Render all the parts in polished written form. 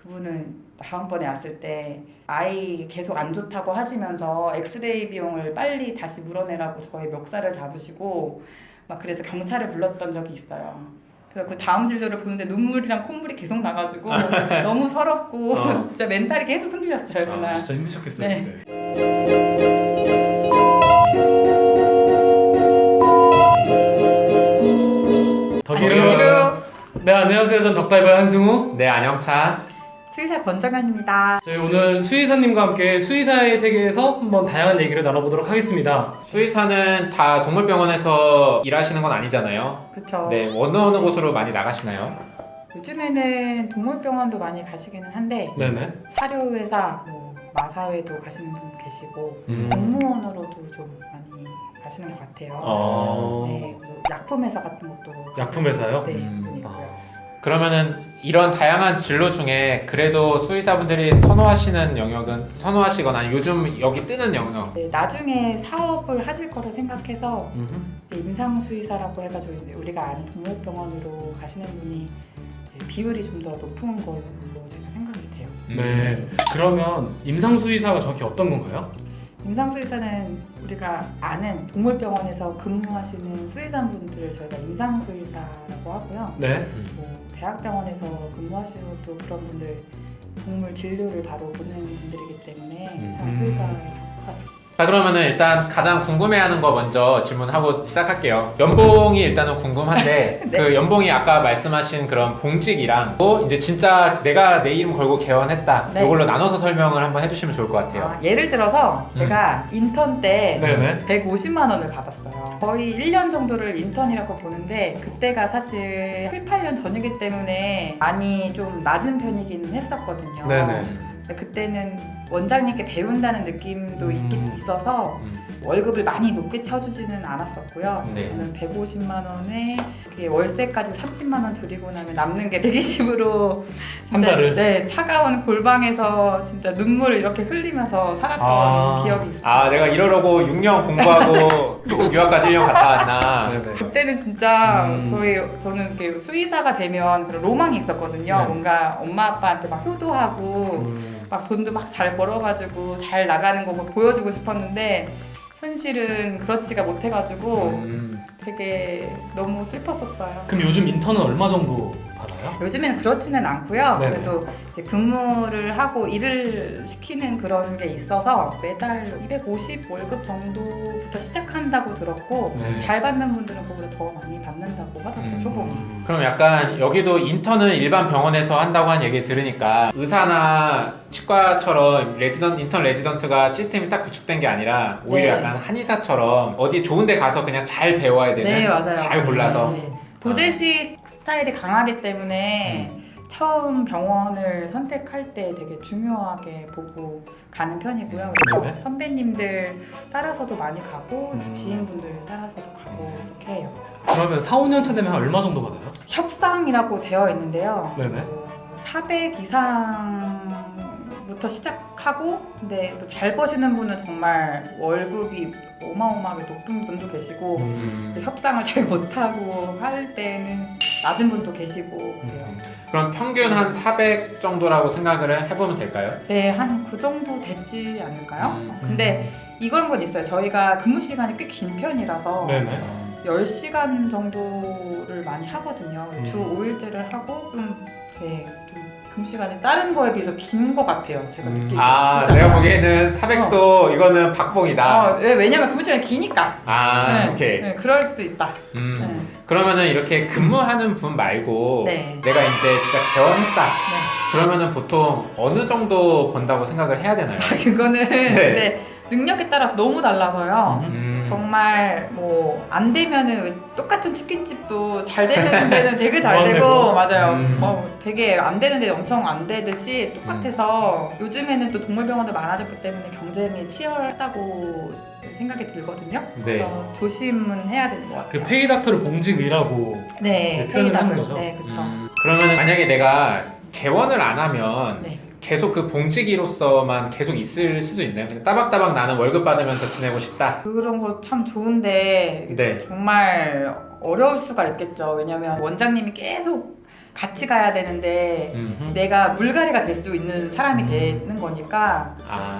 그분은 다음번에 왔을 때 아이 계속 안 좋다고 하시면서 엑스레이 비용을 빨리 다시 물어내라고 저희 멱살을 잡으시고 막 그래서 경찰을 불렀던 적이 있어요. 그래서 그 다음 진료를 보는데 눈물이랑 콧물이 계속 나가지고 너무 서럽고 진짜 멘탈이 계속 흔들렸어요 그날. 진짜 힘드셨겠어요. 네. 그때. 덕이루. 네, 안녕하세요. 전 덕다이버 한승우. 네, 안영찬. 수의사 권정현입니다. 저희 오늘 수의사님과 함께 수의사의 세계에서 한번 다양한 얘기를 나눠보도록 하겠습니다. 수의사는 다 동물병원에서 일하시는 건 아니잖아요. 그렇죠. 네, 어느 곳으로 많이 나가시나요? 요즘에는 동물병원도 많이 가시기는 한데 네네. 사료회사, 뭐 마사회도 가시는 분 계시고 공무원으로도 좀 많이 가시는 것 같아요. 네, 그리고 약품회사 같은 것도 약품회사요? 네, 분이고요. 그러면은 이런 다양한 진로 중에 그래도 수의사분들이 선호하시는 영역은 선호하시거나 요즘 여기 뜨는 영역. 네, 나중에 사업을 하실 거를 생각해서 이제 임상수의사라고 해가지고 이제 우리가 아는 동물병원으로 가시는 분이 이제 비율이 좀 더 높은 걸로 제가 생각이 돼요. 네. 그러면 임상수의사가 정확히 어떤 건가요? 임상수의사는 우리가 아는 동물병원에서 근무하시는 수의사분들을 저희가 임상수의사라고 하고요. 네. 뭐 대학병원에서 근무하시는 그런 분들 동물 진료를 바로 보는 분들이기 때문에 임상수의사에 속하죠. 자, 그러면은 일단 가장 궁금해하는 거 먼저 질문하고 시작할게요. 연봉이 일단은 궁금한데 네. 그 연봉이 아까 말씀하신 그런 봉직이랑 또 이제 진짜 내가 내 이름 걸고 개원했다. 네. 이걸로 나눠서 설명을 한번 해주시면 좋을 것 같아요. 예를 들어서 제가 인턴 때 네네. 150만 원을 받았어요. 거의 1년 정도를 인턴이라고 보는데 그때가 사실 7, 8년 전이기 때문에 많이 좀 낮은 편이긴 했었거든요. 네네. 근데 그때는 원장님께 배운다는 느낌도 있어서 월급을 많이 높게 쳐주지는 않았었고요. 네. 저는 150만 원에 월세까지 30만 원 줄이고 나면 남는 게 120으로 한 달을? 네, 차가운 골방에서 진짜 눈물을 이렇게 흘리면서 살았던 기억이 있어요. 아, 내가 이러려고 6년 공부하고 유학까지 1년 갔다 왔나. 네네. 그때는 진짜 저는 이렇게 수의사가 되면 그런 로망이 있었거든요. 네. 뭔가 엄마 아빠한테 막 효도하고 막 돈도 막 잘 벌어가지고 잘 나가는 거 보여주고 싶었는데 현실은 그렇지가 못해가지고 되게 너무 슬펐었어요. 그럼 요즘 인턴은 얼마 정도 받아요? 요즘에는 그렇지는 않고요. 네네. 그래도 이제 근무를 하고 일을 시키는 그런 게 있어서 매달 250 월급 정도부터 시작한다고 들었고 네. 잘 받는 분들은 그보다 더 많이 받는다고 하더라고요. 초봉이. 그럼 약간 여기도 인턴은 일반 병원에서 한다고 한 얘기 들으니까 의사나 치과처럼 인턴 레지던트가 시스템이 딱 구축된 게 아니라 오히려 네. 약간 한의사처럼 어디 좋은 데 가서 그냥 잘 배워야 되는 네, 맞아요. 잘 골라서 네. 도제식 스타일이 강하기 때문에 처음 병원을 선택할 때 되게 중요하게 보고 가는 편이고요. 그래서 네네. 선배님들 따라서도 많이 가고 지인분들 따라서도 가고 이렇게 해요. 그러면 4, 5년 차 되면 한 얼마 정도 받아요? 협상이라고 되어 있는데요. 네네. 400 이상부터 시작하고 근데 또 잘 버시는 분은 정말 월급이 어마어마하게 높은 분도 계시고 협상을 잘 못하고 할 때는 낮은 분도 계시고 그래요. 그럼 평균 한 400 정도라고 생각을 해보면 될까요? 네, 한 그 정도 되지 않을까요? 근데 이런 건 있어요. 저희가 근무 시간이 꽤 긴 편이라서 네네. 10시간 정도를 많이 하거든요. 주 5일제를 하고 좀 근무 시간이 다른 거에 비해서 긴 것 같아요. 제가 느끼기에. 아, 진짜. 내가 보기에는 400도 이거는 박봉이다. 왜냐면 근무 시간이 기니까. 아, 네, 오케이. 네, 그럴 수도 있다. 네. 그러면은 이렇게 근무하는 분 말고 네. 내가 이제 진짜 개원했다. 네. 그러면은 보통 어느 정도 번다고 생각을 해야 되나요? 그거는 근데 능력에 따라서 너무 달라서요. 정말 뭐 안 되면은 왜 똑같은 치킨집도 잘 되는 데는 되게 잘 되고 맞아요. 되게 안 되는 데 엄청 안 되듯이 똑같아서 요즘에는 또 동물병원도 많아졌기 때문에 경쟁이 치열하다고 생각이 들거든요. 네. 그래서 조심은 해야 되는 것 같아요. 그 페이닥터를 봉직의라고 네, 표현을 하는 페이닥을. 거죠? 네, 그렇죠. 그러면은 만약에 내가 개원을 안 하면 네. 계속 그 봉직이로서만 계속 있을 수도 있나요? 그냥 따박따박 나는 월급 받으면서 지내고 싶다. 그런 거 참 좋은데 네. 정말 어려울 수가 있겠죠. 왜냐면 원장님이 계속 같이 가야 되는데 내가 물갈이가 될 수 있는 사람이 되는 거니까.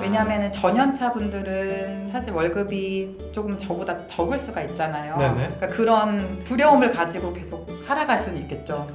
왜냐하면 전연차 분들은 사실 월급이 조금 저보다 적을 수가 있잖아요. 그러니까 그런 두려움을 가지고 계속 살아갈 수는 있겠죠.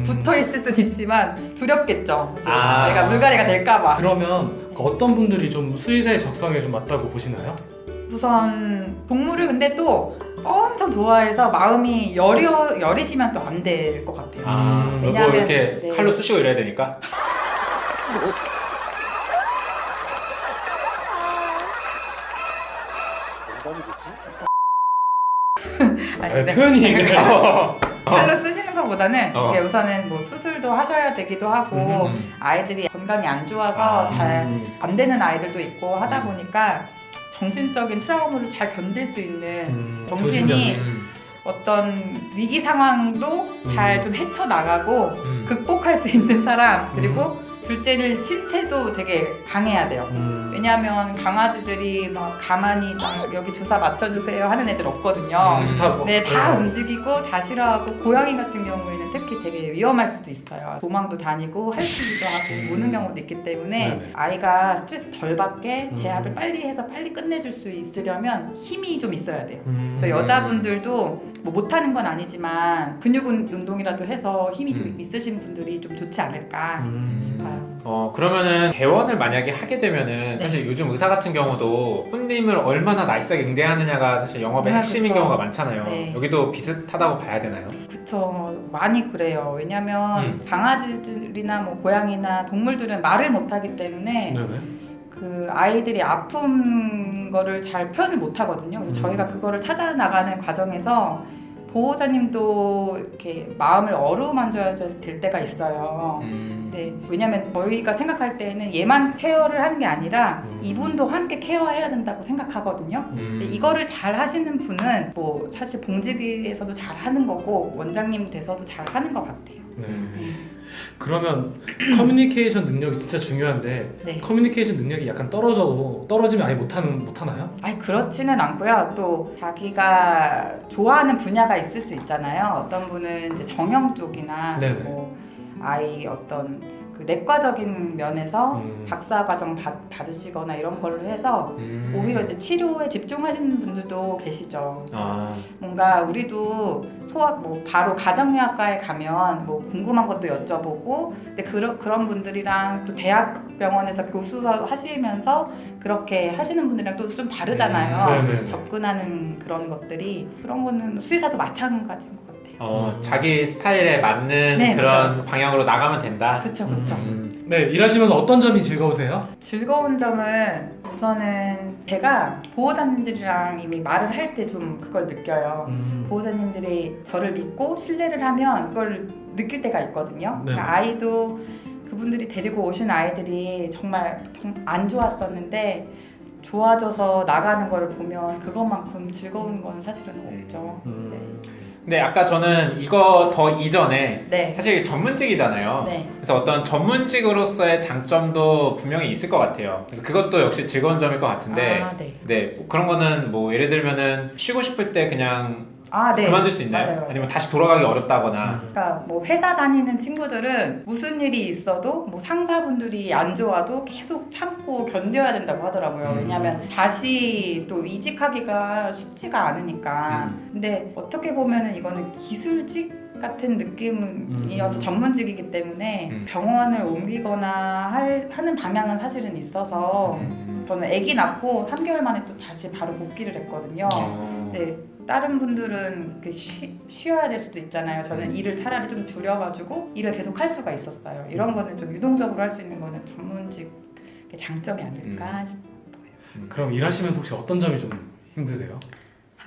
붙어 있을 수는 있지만 두렵겠죠. 내가 물갈이가 될까봐. 그러면 어떤 분들이 좀 수의사의 적성에 좀 맞다고 보시나요? 우선 동물을 근데 또 엄청 좋아해서 마음이 여리시면 또 안 될 것 같아요. 뭐 왜냐하면 이렇게 칼로 쑤시고 이래야 되니까. 표현이 칼로 쓰시는 것보다는 어. 이렇게 우선은 뭐 수술도 하셔야 되기도 하고 아이들이 건강이 안 좋아서 잘 안 되는 아이들도 있고 하다 보니까 정신적인 트라우마를 잘 견딜 수 있는 정신이 어떤 위기 상황도 잘 좀 헤쳐나가고 극복할 수 있는 사람, 그리고 둘째는 신체도 되게 강해야 돼요. 왜냐하면 강아지들이 막 가만히 딱 여기 주사 맞춰주세요 하는 애들 없거든요. 네, 다 움직이고 다 싫어하고, 고양이 같은 경우에는 특히 되게 위험할 수도 있어요. 도망도 다니고 핥히기도 하고 무는 경우도 있기 때문에 아이가 스트레스 덜 받게 제압을 빨리 해서 빨리 끝내줄 수 있으려면 힘이 좀 있어야 돼요. 그래서 여자분들도 뭐 못하는 건 아니지만 근육 운동이라도 해서 힘이 좀 있으신 분들이 좀 좋지 않을까 싶어요. 그러면은 개원을 만약에 하게 되면은 사실 요즘 의사 같은 경우도 손님을 얼마나 나이스하게 응대하느냐가 사실 영업의 핵심인 그쵸. 경우가 많잖아요. 여기도 비슷하다고 봐야 되나요? 그쵸, 많이 그래요. 왜냐면 강아지들이나 뭐 고양이나 동물들은 말을 못하기 때문에 그 아이들이 아픈 거를 잘 표현을 못 하거든요. 그래서 저희가 그거를 찾아 나가는 과정에서 보호자님도 이렇게 마음을 어루만져야 될 때가 있어요. 네, 왜냐면 저희가 생각할 때는 얘만 케어를 하는 게 아니라 이분도 함께 케어해야 된다고 생각하거든요. 이거를 잘 하시는 분은 뭐 사실 봉직위에서도 잘 하는 거고 원장님 돼서도 잘 하는 것 같아요. 그러면 커뮤니케이션 능력이 진짜 중요한데 커뮤니케이션 능력이 약간 떨어지면 아예 못하나요? 아니, 그렇지는 않고요. 또 자기가 좋아하는 분야가 있을 수 있잖아요. 어떤 분은 이제 정형 쪽이나 뭐 아이 어떤 그 내과적인 면에서 박사과정 받으시거나 이런 걸로 해서 오히려 이제 치료에 집중하시는 분들도 계시죠. 뭔가 우리도 소아 뭐 바로 가정의학과에 가면 뭐 궁금한 것도 여쭤보고, 근데 그런 분들이랑 또 대학병원에서 교수 하시면서 그렇게 하시는 분들이랑 또 좀 다르잖아요. 접근하는 그런 것들이, 그런 거는 수의사도 마찬가지인 것 같아요. 자기 스타일에 맞는 그런 방향으로 나가면 된다. 그쵸. 네, 일하시면서 어떤 점이 즐거우세요? 즐거운 점은 우선은 제가 보호자님들이랑 이미 말을 할 때 좀 그걸 느껴요. 보호자님들이 저를 믿고 신뢰를 하면 그걸 느낄 때가 있거든요. 그러니까 아이도 그분들이 데리고 오신 아이들이 정말 안 좋았었는데 좋아져서 나가는 걸 보면 그것만큼 즐거운 건 사실은 없죠. 근데 아까 저는 이거 더 이전에 사실 전문직이잖아요. 네. 그래서 어떤 전문직으로서의 장점도 분명히 있을 것 같아요. 그래서 그것도 역시 즐거운 점일 것 같은데, 뭐 그런 거는 뭐 예를 들면은 쉬고 싶을 때 그냥 그만둘 수 있나요? 맞아요. 아니면 다시 돌아가기 어렵다거나. 그러니까 뭐 회사 다니는 친구들은 무슨 일이 있어도 뭐 상사분들이 안 좋아도 계속 참고 견뎌야 된다고 하더라고요. 왜냐하면 다시 또 이직하기가 쉽지가 않으니까. 근데 어떻게 보면은 이거는 기술직 같은 느낌이어서 전문직이기 때문에 병원을 옮기거나 하는 방향은 사실은 있어서 저는 아기 낳고 3개월 만에 또 다시 바로 복귀를 했거든요. 근데 다른 분들은 쉬어야 될 수도 있잖아요. 저는 일을 차라리 좀 줄여가지고 일을 계속 할 수가 있었어요. 이런 거는 좀 유동적으로 할 수 있는 거는 전문직의 장점이 아닐까 싶어요. 그럼 일하시면서 혹시 어떤 점이 좀 힘드세요?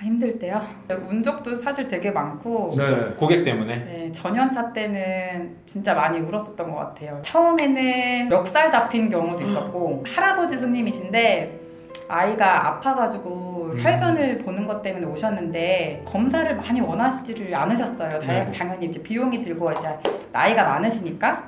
힘들 때요? 운적도 사실 되게 많고 고객 때문에? 전연차 때는 진짜 많이 울었었던 것 같아요. 처음에는 멱살 잡힌 경우도 있었고, 할아버지 손님이신데 아이가 아파가지고 혈변을 보는 것 때문에 오셨는데 검사를 많이 원하시지를 않으셨어요. 당연히 이제 비용이 들고 이제 나이가 많으시니까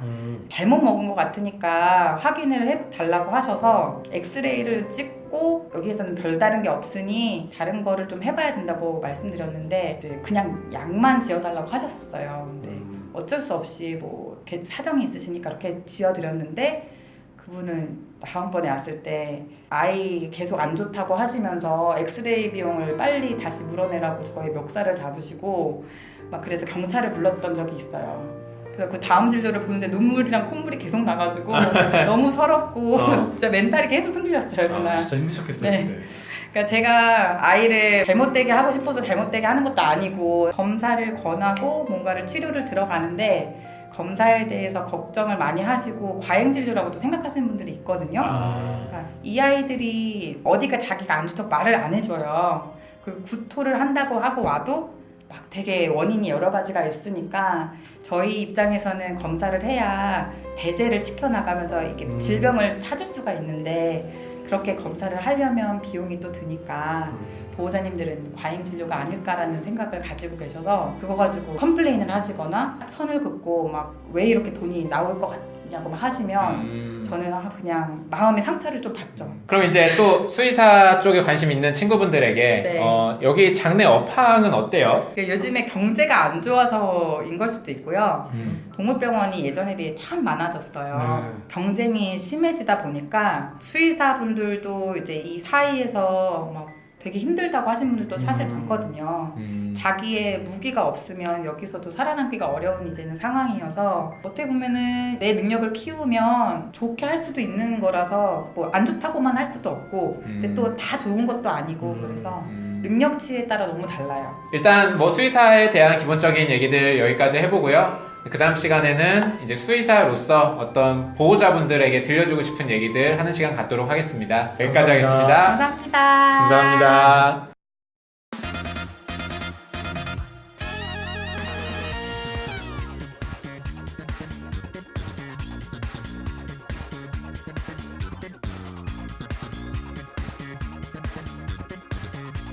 잘못 먹은 것 같으니까 확인을 해달라고 하셔서 엑스레이를 찍고 여기에서는 별다른 게 없으니 다른 거를 좀 해봐야 된다고 말씀드렸는데 이제 그냥 약만 지어달라고 하셨어요. 근데 어쩔 수 없이 뭐 이렇게 사정이 있으시니까 이렇게 지어드렸는데 그분은 다음번에 왔을 때 아이 계속 안 좋다고 하시면서 엑스레이 비용을 빨리 다시 물어내라고 저희 멱살을 잡으시고 막 그래서 경찰을 불렀던 적이 있어요. 그래서 그 다음 진료를 보는데 눈물이랑 콧물이 계속 나가지고 너무 서럽고 진짜 멘탈이 계속 흔들렸어요 그날. 진짜 힘드셨겠어요. 네. 근데. 그러니까 제가 아이를 잘못되게 하고 싶어서 잘못되게 하는 것도 아니고 검사를 권하고 뭔가를 치료를 들어가는데 검사에 대해서 걱정을 많이 하시고 과잉 진료라고도 생각하시는 분들이 있거든요. 그러니까 이 아이들이 어디가 자기가 안 좋다고 말을 안 해줘요. 그리고 구토를 한다고 하고 와도 막 되게 원인이 여러 가지가 있으니까 저희 입장에서는 검사를 해야 배제를 시켜나가면서 이렇게 질병을 찾을 수가 있는데 그렇게 검사를 하려면 비용이 또 드니까 보호자님들은 과잉 진료가 아닐까라는 생각을 가지고 계셔서 그거 가지고 컴플레인을 하시거나 선을 긋고 막 왜 이렇게 돈이 나올 것 같냐고 막 하시면 저는 그냥 마음의 상처를 좀 받죠. 그럼 이제 또 수의사 쪽에 관심 있는 친구분들에게 네. 여기 장내 업황은 어때요? 요즘에 경제가 안 좋아서인 걸 수도 있고요. 동물병원이 예전에 비해 참 많아졌어요. 경쟁이 심해지다 보니까 수의사분들도 이제 이 사이에서 막 되게 힘들다고 하신 분들도 사실 많거든요. 자기의 무기가 없으면 여기서도 살아남기가 어려운 이제는 상황이어서 어떻게 보면은 내 능력을 키우면 좋게 할 수도 있는 거라서 뭐 안 좋다고만 할 수도 없고 근데 또 다 좋은 것도 아니고 그래서 능력치에 따라 너무 달라요. 일단 뭐 수의사에 대한 기본적인 얘기들 여기까지 해보고요. 그 다음 시간에는 이제 수의사로서 어떤 보호자분들에게 들려주고 싶은 얘기들 하는 시간 갖도록 하겠습니다. 여기까지 감사합니다. 하겠습니다. 감사합니다. 감사합니다.